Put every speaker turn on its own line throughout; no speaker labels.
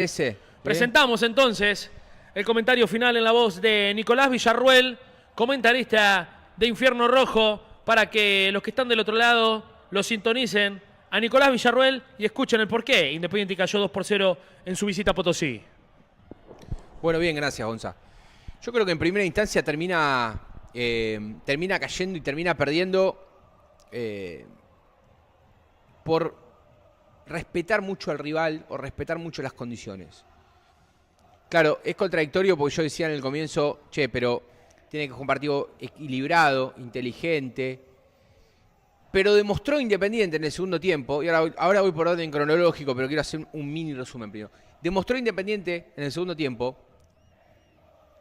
Ese.
Presentamos entonces el comentario final en la voz de Nicolás Villarruel, comentarista de Infierno Rojo, para que los que están del otro lado lo sintonicen a Nicolás Villarruel y escuchen el porqué Independiente cayó 2-0 en su visita a Potosí.
Bueno, bien, gracias, Gonza. Yo creo que en primera instancia termina cayendo y termina perdiendo por respetar mucho al rival o respetar mucho las condiciones. Claro, es contradictorio porque yo decía en el comienzo, pero tiene que jugar un partido equilibrado, inteligente, pero demostró Independiente en el segundo tiempo, y ahora voy por orden cronológico, pero quiero hacer un mini resumen primero. Demostró Independiente en el segundo tiempo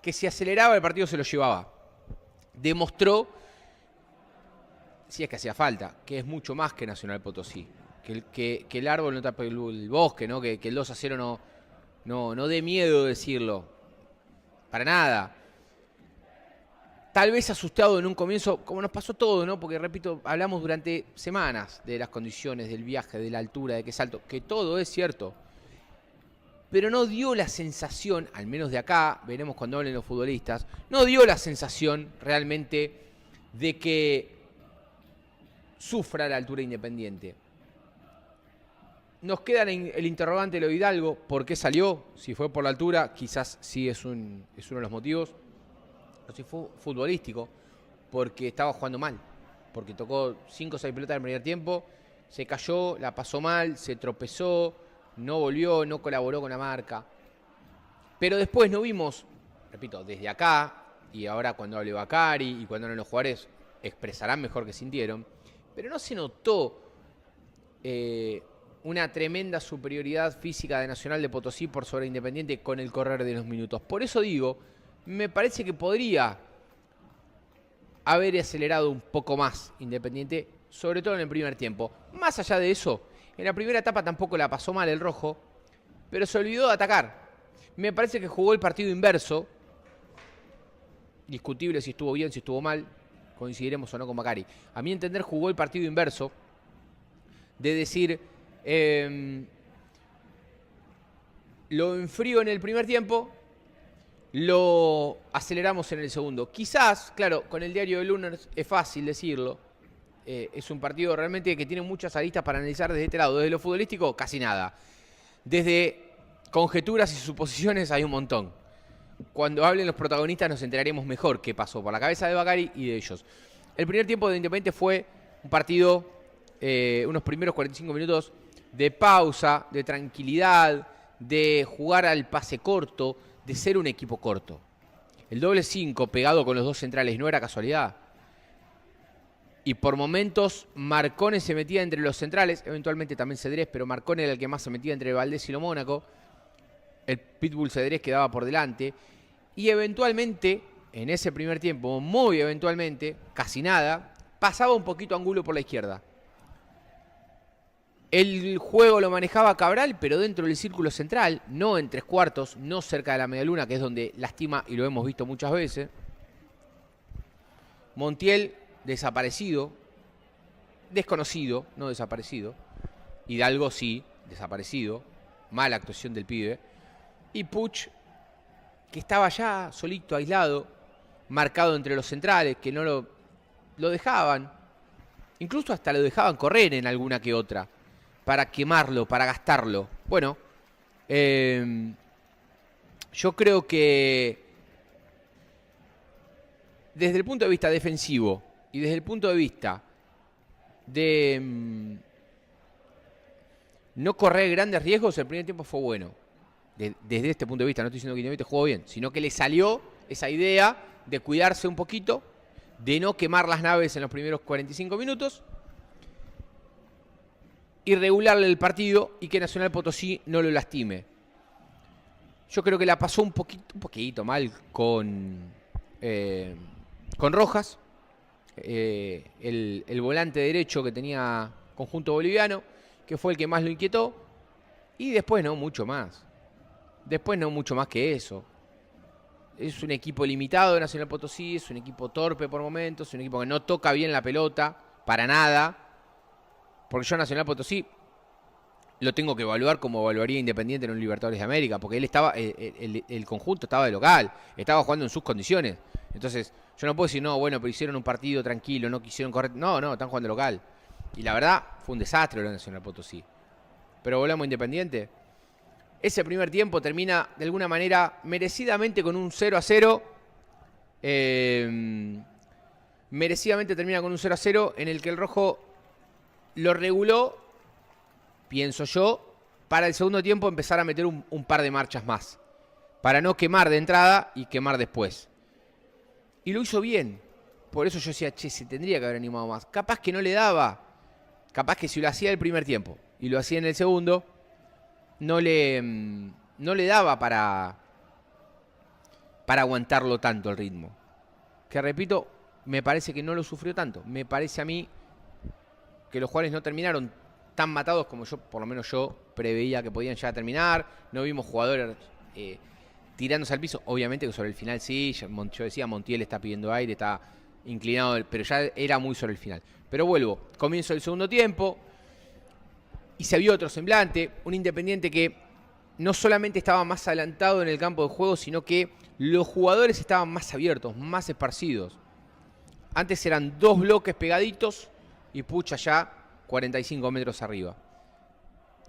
que si aceleraba el partido se lo llevaba. Demostró, si es que hacía falta, que es mucho más que Nacional Potosí. Que el árbol no tapa el bosque, ¿no? Que el 2-0 no dé miedo decirlo. Para nada. Tal vez asustado en un comienzo, como nos pasó todo, ¿no? Porque, repito, hablamos durante semanas de las condiciones, del viaje, de la altura, de que es alto, que todo es cierto. Pero no dio la sensación, al menos de acá, veremos cuando hablen los futbolistas, no dio la sensación realmente de que sufra la altura Independiente. Nos queda el interrogante de lo Hidalgo, ¿por qué salió? Si fue por la altura, quizás sí es uno de los motivos. O si fue futbolístico, porque estaba jugando mal. Porque tocó 5 o 6 pelotas en el primer tiempo, se cayó, la pasó mal, se tropezó, no volvió, no colaboró con la marca. Pero después no vimos, repito, desde acá, y ahora cuando hable Bacari y cuando hablen los jugadores, expresarán mejor que sintieron, pero no se notó una tremenda superioridad física de Nacional de Potosí por sobre Independiente con el correr de los minutos. Por eso digo, me parece que podría haber acelerado un poco más Independiente, sobre todo en el primer tiempo. Más allá de eso, en la primera etapa tampoco la pasó mal el rojo, pero se olvidó de atacar. Me parece que jugó el partido inverso. Discutible si estuvo bien, si estuvo mal. Coincidiremos o no con Bacari. A mi entender jugó el partido inverso. De decir, lo enfrío en el primer tiempo, lo aceleramos en el segundo. Quizás, claro, con el diario de Luners es fácil decirlo. Es un partido realmente que tiene muchas aristas para analizar desde este lado. Desde lo futbolístico, casi nada. Desde conjeturas y suposiciones hay un montón. Cuando hablen los protagonistas nos enteraremos mejor qué pasó por la cabeza de Bacari y de ellos. El primer tiempo de Independiente fue un partido, unos primeros 45 minutos de pausa, de tranquilidad, de jugar al pase corto, de ser un equipo corto. El doble 5 pegado con los dos centrales no era casualidad. Y por momentos Marcone se metía entre los centrales, eventualmente también Cedrés, pero Marcone era el que más se metía entre Valdés y Lo Mónaco. El Pitbull Cedrés quedaba por delante. Y eventualmente, en ese primer tiempo, muy eventualmente, casi nada, pasaba un poquito Angulo por la izquierda. El juego lo manejaba Cabral, pero dentro del círculo central, no en tres cuartos, no cerca de la medialuna, que es donde lastima y lo hemos visto muchas veces. Montiel, desaparecido, desconocido, no desaparecido. Hidalgo sí, desaparecido, mala actuación del pibe. Y Puch, que estaba ya solito, aislado, marcado entre los centrales, que no lo dejaban. Incluso hasta lo dejaban correr en alguna que otra, para quemarlo, para gastarlo. Bueno, yo creo que desde el punto de vista defensivo y desde el punto de vista de no correr grandes riesgos, el primer tiempo fue bueno. Desde este punto de vista, no estoy diciendo que Independiente jugó bien, sino que le salió esa idea de cuidarse un poquito, de no quemar las naves en los primeros 45 minutos y regularle el partido y que Nacional Potosí no lo lastime. Yo creo que la pasó un poquito mal con Rojas, el volante derecho que tenía conjunto boliviano, que fue el que más lo inquietó, y después no mucho más. Después no mucho más que eso. Es un equipo limitado de Nacional Potosí, es un equipo torpe por momentos, es un equipo que no toca bien la pelota, para nada. Porque yo Nacional Potosí lo tengo que evaluar como evaluaría Independiente en un Libertadores de América, porque él estaba, el conjunto estaba de local, estaba jugando en sus condiciones. Entonces, yo no puedo decir, no, bueno, pero hicieron un partido tranquilo, no quisieron correr. No, están jugando local. Y la verdad, fue un desastre lo de Nacional Potosí. Pero volvemos a Independiente. Ese primer tiempo termina de alguna manera merecidamente con un 0-0. Merecidamente termina con un 0-0 en el que el Rojo lo reguló, pienso yo, para el segundo tiempo empezar a meter un par de marchas más. Para no quemar de entrada y quemar después. Y lo hizo bien. Por eso yo decía, che, se tendría que haber animado más. Capaz que no le daba. Capaz que si lo hacía el primer tiempo y lo hacía en el segundo, no le daba para aguantarlo tanto el ritmo. Que repito, me parece que no lo sufrió tanto. Me parece a mí que los jugadores no terminaron tan matados como yo, por lo menos yo, preveía que podían ya terminar. No vimos jugadores tirándose al piso. Obviamente que sobre el final sí, yo decía, Montiel está pidiendo aire, está inclinado, pero ya era muy sobre el final. Pero vuelvo, comienzo del segundo tiempo y se vio otro semblante, un Independiente que no solamente estaba más adelantado en el campo de juego, sino que los jugadores estaban más abiertos, más esparcidos. Antes eran 2 bloques pegaditos y pucha ya 45 metros arriba.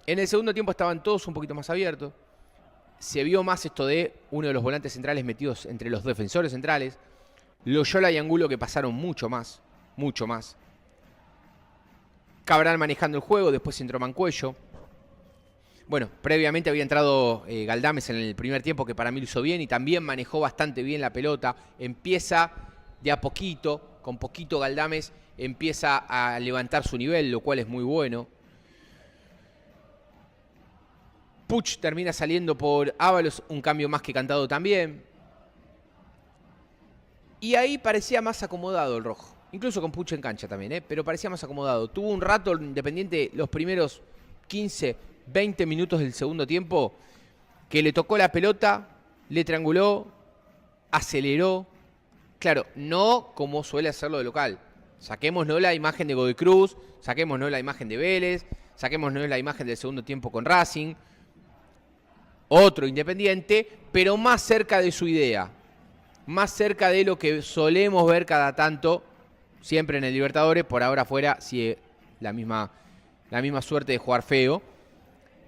En el segundo tiempo estaban todos un poquito más abiertos. Se vio más esto de uno de los volantes centrales metidos entre los defensores centrales. Loyola y Angulo que pasaron mucho más. Cabral manejando el juego, después entró Mancuello. Bueno, previamente había entrado Galdames en el primer tiempo, que para mí lo hizo bien y también manejó bastante bien la pelota. Empieza de a poquito, con poquito Galdames, empieza a levantar su nivel, lo cual es muy bueno. Puch termina saliendo por Ábalos, un cambio más que cantado también. Y ahí parecía más acomodado el Rojo. Incluso con Puch en cancha también, pero parecía más acomodado. Tuvo un rato Independiente los primeros 15, 20 minutos del segundo tiempo que le tocó la pelota, le trianguló, aceleró. Claro, no como suele hacerlo de local. Saquémonos la imagen de Godoy Cruz, saquémonos la imagen de Vélez, saquémonos la imagen del segundo tiempo con Racing. Otro Independiente, pero más cerca de su idea. Más cerca de lo que solemos ver cada tanto, siempre en el Libertadores, por ahora fuera, sí, la misma suerte de jugar feo.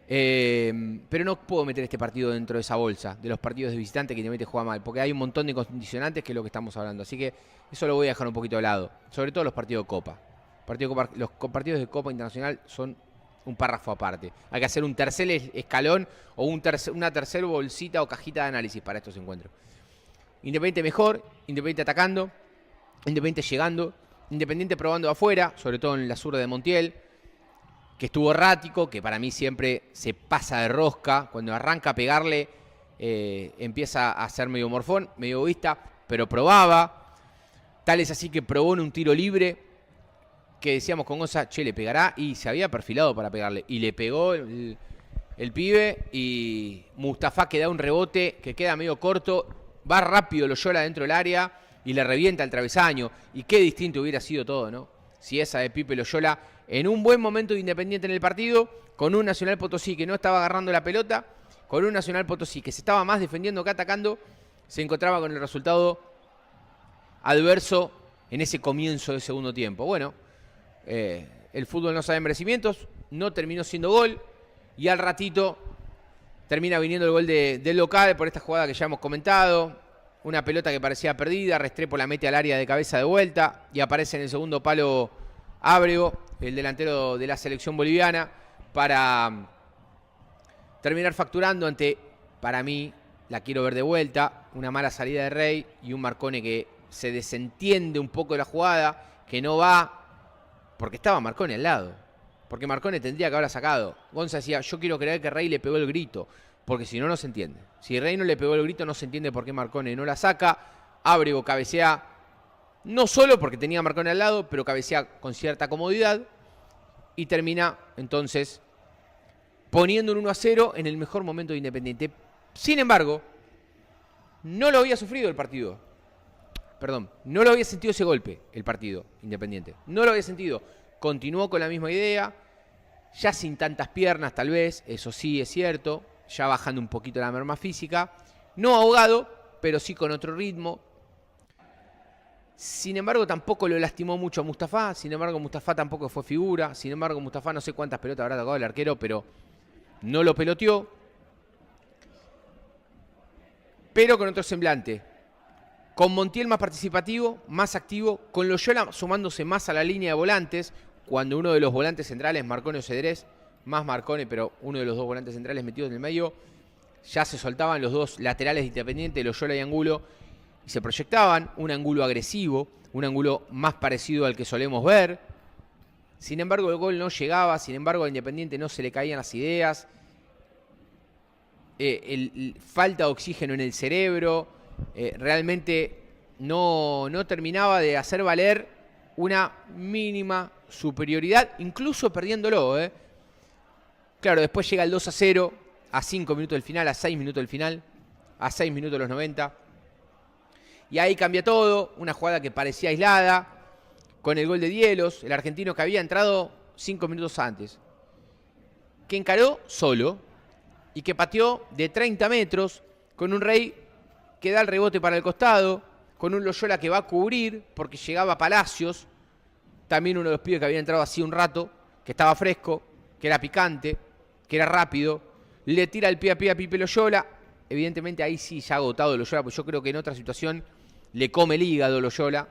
Pero no puedo meter este partido dentro de esa bolsa, de los partidos de visitante que Independiente juega mal, porque hay un montón de condicionantes que es lo que estamos hablando. Así que eso lo voy a dejar un poquito de lado, sobre todo los partidos de Copa. Los partidos de Copa Internacional son un párrafo aparte. Hay que hacer un tercer escalón o una tercera bolsita o cajita de análisis para estos encuentros. Independiente mejor, Independiente atacando, Independiente llegando, Independiente probando afuera, sobre todo en la zurda de Montiel, que estuvo errático, que para mí siempre se pasa de rosca. Cuando arranca a pegarle, empieza a ser medio morfón, medio egoísta, pero probaba. Tal es así que probó en un tiro libre, que decíamos con Gonza, che, le pegará, y se había perfilado para pegarle. Y le pegó el pibe, y Mustafa que da un rebote, que queda medio corto, va rápido Loyola dentro del área, y le revienta el travesaño. Y qué distinto hubiera sido todo, ¿no? Si esa de Pipe Loyola, en un buen momento de Independiente en el partido, con un Nacional Potosí que no estaba agarrando la pelota, con un Nacional Potosí que se estaba más defendiendo que atacando, se encontraba con el resultado adverso en ese comienzo del segundo tiempo. Bueno, el fútbol no sabe merecimientos, no terminó siendo gol, y al ratito termina viniendo el gol del local por esta jugada que ya hemos comentado. Una pelota que parecía perdida, Restrepo la mete al área de cabeza de vuelta y aparece en el segundo palo Ábrego, el delantero de la selección boliviana, para terminar facturando ante, para mí, la quiero ver de vuelta, una mala salida de Rey y un Marcone que se desentiende un poco de la jugada, que no va, porque estaba Marcone al lado, porque Marcone tendría que haberla sacado. Gonza decía, yo quiero creer que Rey le pegó el grito, porque si no, no se entiende. Si Rey no le pegó el grito, no se entiende por qué Marcone no la saca. Ábrego cabecea, no solo porque tenía a Marcone al lado, pero cabecea con cierta comodidad y termina entonces poniendo un 1-0 en el mejor momento de Independiente. Sin embargo, no lo había sufrido el partido. Perdón, no lo había sentido ese golpe el partido Independiente. No lo había sentido. Continuó con la misma idea. ya sin tantas piernas tal vez, eso sí es cierto, ya bajando un poquito la merma física, no ahogado, pero sí con otro ritmo. Sin embargo, tampoco lo lastimó mucho a Mustafa, sin embargo, Mustafa tampoco fue figura, sin embargo, Mustafa no sé cuántas pelotas habrá tocado el arquero, pero no lo peloteó. Pero con otro semblante. Con Montiel más participativo, más activo, con Loyola sumándose más a la línea de volantes, cuando uno de los volantes centrales, Marcone o Cedrés, más Marcone, pero uno de los dos volantes centrales metidos en el medio, ya se soltaban los dos laterales de Independiente, Loyola y Angulo, y se proyectaban un Angulo agresivo, un Angulo más parecido al que solemos ver. Sin embargo, el gol no llegaba, sin embargo, a Independiente no se le caían las ideas, falta de oxígeno en el cerebro, realmente no terminaba de hacer valer una mínima superioridad, incluso perdiéndolo. Claro, después llega el 2-0 a 5 minutos del final, a 6 minutos del final, a 6 minutos de los 90. Y ahí cambia todo, una jugada que parecía aislada, con el gol de Dielos, el argentino que había entrado 5 minutos antes, que encaró solo y que pateó de 30 metros con un Rey que da el rebote para el costado, con un Loyola que va a cubrir porque llegaba Palacios, también uno de los pibes que había entrado así un rato, que estaba fresco, que era picante, que era rápido, le tira el pie a Pipe Loyola, evidentemente ahí sí ya ha agotado Loyola, pues yo creo que en otra situación le come el hígado Loyola,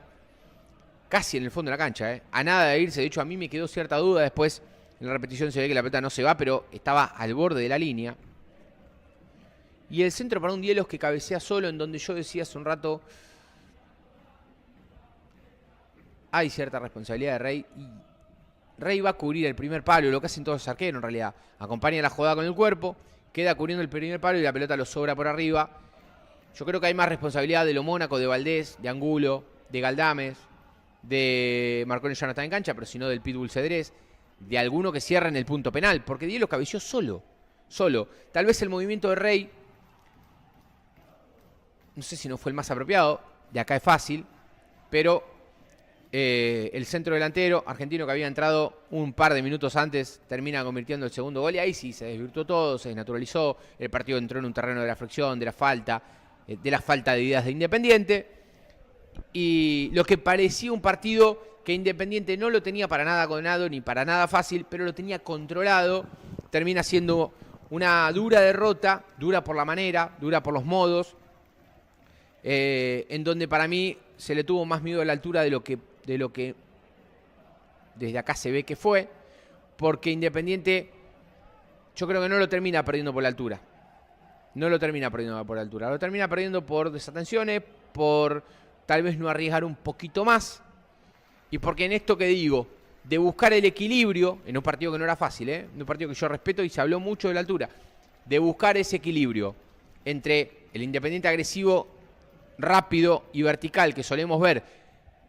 casi en el fondo de la cancha, a nada de irse. De hecho, a mí me quedó cierta duda, después en la repetición se ve que la pelota no se va, pero estaba al borde de la línea. Y el centro para un Dielos que cabecea solo, en donde yo decía hace un rato, hay cierta responsabilidad de Rey, y Rey va a cubrir el primer palo, lo que hacen todos los arqueros en realidad. Acompaña la jugada con el cuerpo, queda cubriendo el primer palo y la pelota lo sobra por arriba. Yo creo que hay más responsabilidad de lo Mónaco, de Valdés, de Angulo, de Galdames, de Marcone, ya no está en cancha, pero sino del Pitbull Cedrés, de alguno que cierra en el punto penal, porque Dielos cabeció solo. Tal vez el movimiento de Rey, no sé si no fue el más apropiado, de acá es fácil, pero el centro delantero argentino que había entrado un par de minutos antes termina convirtiendo el segundo gol y ahí sí se desvirtuó todo, se desnaturalizó, el partido entró en un terreno de la fricción, de la falta de ideas de Independiente, y lo que parecía un partido que Independiente no lo tenía para nada condenado ni para nada fácil, pero lo tenía controlado, termina siendo una dura derrota, dura por la manera, dura por los modos, en donde para mí se le tuvo más miedo a la altura de lo que desde acá se ve que fue, porque Independiente yo creo que no lo termina perdiendo por la altura. No lo termina perdiendo por la altura. Lo termina perdiendo por desatenciones, por tal vez no arriesgar un poquito más. Y porque en esto que digo, de buscar el equilibrio, en un partido que no era fácil, en un partido que yo respeto y se habló mucho de la altura, de buscar ese equilibrio entre el Independiente agresivo, rápido y vertical que solemos ver,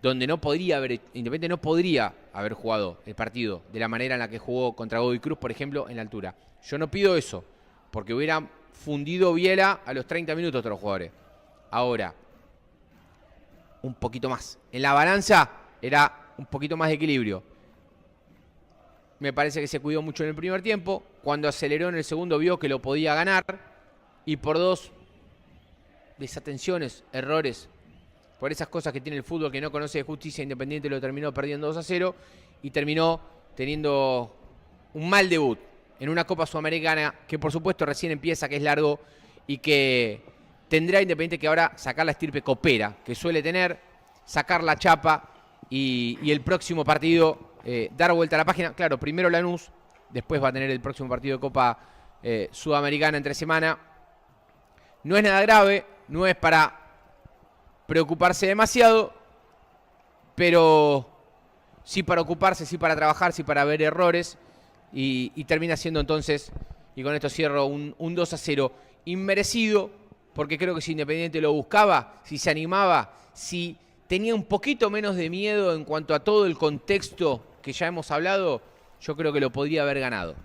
donde Independiente no podría haber jugado el partido de la manera en la que jugó contra Godoy Cruz, por ejemplo, en la altura. Yo no pido eso, porque hubiera fundido Viela a los 30 minutos de los jugadores. Ahora, un poquito más. En la balanza era un poquito más de equilibrio. Me parece que se cuidó mucho en el primer tiempo. Cuando aceleró en el segundo vio que lo podía ganar. Y por dos desatenciones, errores, por esas cosas que tiene el fútbol que no conoce de justicia, Independiente lo terminó perdiendo 2-0 y terminó teniendo un mal debut en una Copa Sudamericana que por supuesto recién empieza, que es largo y que tendrá Independiente que ahora sacar la estirpe copera que suele tener, sacar la chapa y el próximo partido dar vuelta a la página. Claro, primero Lanús, después va a tener el próximo partido de Copa Sudamericana entre semana. No es nada grave, no es para preocuparse demasiado, pero sí para ocuparse, sí para trabajar, sí para ver errores y termina siendo entonces, y con esto cierro, un 2-0 inmerecido, porque creo que si Independiente lo buscaba, si se animaba, si tenía un poquito menos de miedo en cuanto a todo el contexto que ya hemos hablado, yo creo que lo podría haber ganado.